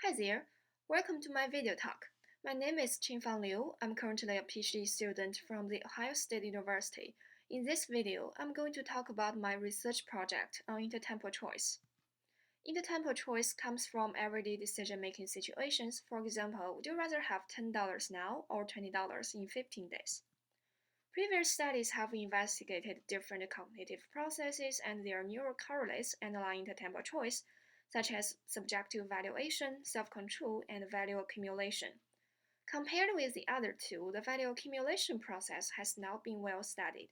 Hi there, welcome to my video talk. My name is Qingfang Liu. I'm currently a PhD student from the Ohio State University. In this video, I'm going to talk about my research project on intertemporal choice. Intertemporal choice comes from everyday decision-making situations. For example, would you rather have $10 now or $20 in 15 days? Previous studies have investigated different cognitive processes and their neural correlates underlying intertemporal choice, such as subjective valuation, self-control, and value accumulation. Compared with the other two, the value accumulation process has not been well studied.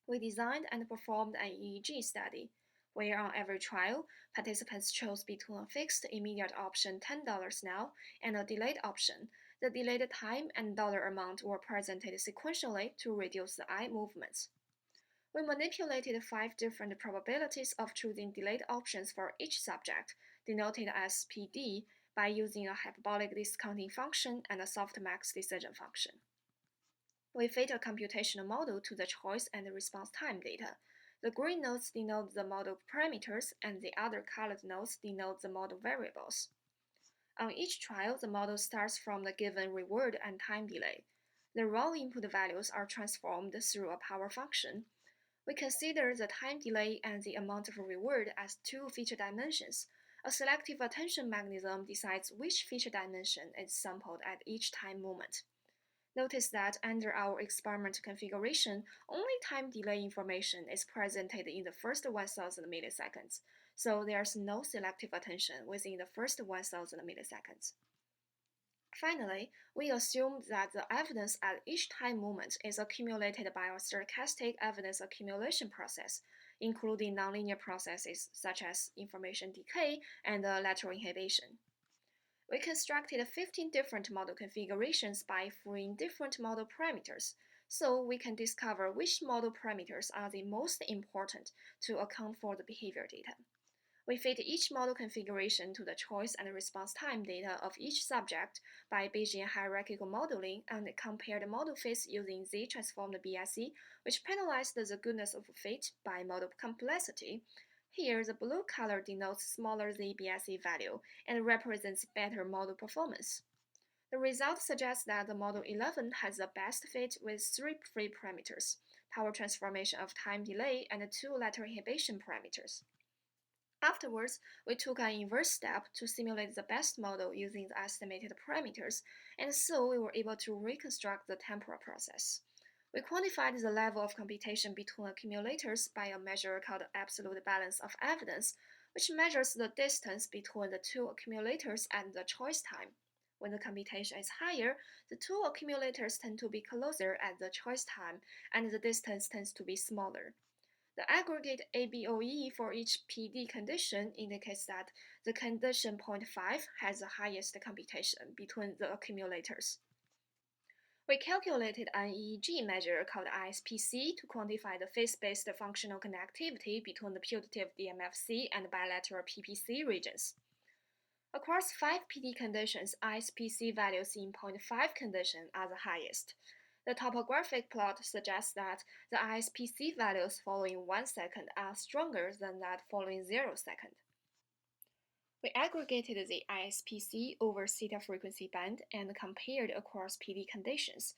We designed and performed an EEG study, where on every trial, participants chose between a fixed immediate option $10 now and a delayed option. The delayed time and dollar amount were presented sequentially to reduce the eye movements. We manipulated 5 different probabilities of choosing delayed options for each subject, denoted as PD, by using a hyperbolic discounting function and a softmax decision function. We fit a computational model to the choice and response time data. The green nodes denote the model parameters, and the other colored nodes denote the model variables. On each trial, the model starts from the given reward and time delay. The raw input values are transformed through a power function. We consider the time delay and the amount of reward as two feature dimensions. A selective attention mechanism decides which feature dimension is sampled at each time moment. Notice that under our experiment configuration, only time delay information is presented in the first 1000 milliseconds, so there's no selective attention within the first 1000 milliseconds. Finally, we assumed that the evidence at each time moment is accumulated by a stochastic evidence accumulation process, including nonlinear processes such as information decay and lateral inhibition. We constructed 15 different model configurations by freeing different model parameters, so we can discover which model parameters are the most important to account for the behavior data. We fit each model configuration to the choice and response time data of each subject by Bayesian hierarchical modeling and compared model fits using Z-transformed BSE, which penalized the goodness of fit by model complexity. Here, the blue color denotes smaller Z-BSE value and represents better model performance. The result suggests that the model 11 has the best fit with 3 free parameters, power transformation of time delay, and 2 lateral inhibition parameters. Afterwards, we took an inverse step to simulate the best model using the estimated parameters, and so we were able to reconstruct the temporal process. We quantified the level of computation between accumulators by a measure called absolute balance of evidence, which measures the distance between the two accumulators at the choice time. When the computation is higher, the two accumulators tend to be closer at the choice time, and the distance tends to be smaller. The aggregate ABOE for each PD condition indicates that the condition 0.5 has the highest computation between the accumulators. We calculated an EEG measure called ISPC to quantify the phase-based functional connectivity between the putative DMFC and bilateral PPC regions. Across 5 PD conditions, ISPC values in 0.5 condition are the highest. The topographic plot suggests that the ISPC values following 1 second are stronger than that following 0 second. We aggregated the ISPC over theta frequency band and compared across PD conditions.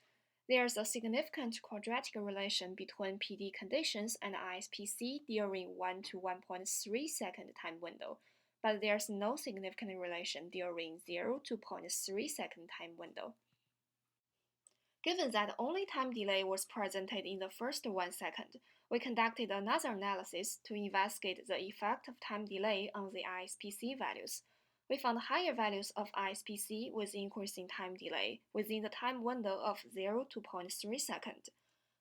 There's a significant quadratic relation between PD conditions and ISPC during 1 to 1.3 second time window, but there's no significant relation during 0 to 0.3 second time window. Given that only time delay was presented in the first 1 second, we conducted another analysis to investigate the effect of time delay on the ISPC values. We found higher values of ISPC with increasing time delay within the time window of 0 to 0.3 seconds,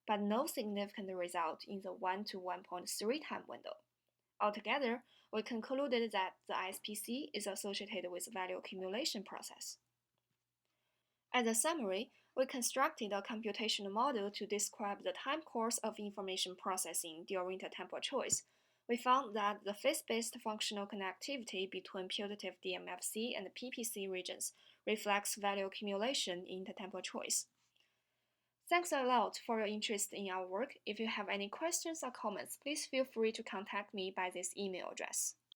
but no significant result in the 1 to 1.3 time window. Altogether, we concluded that the ISPC is associated with value accumulation process. As a summary, we constructed a computational model to describe the time course of information processing during intertemporal choice. We found that the phase-based functional connectivity between putative DMFC and PPC regions reflects value accumulation in intertemporal choice. Thanks a lot for your interest in our work. If you have any questions or comments, please feel free to contact me by this email address.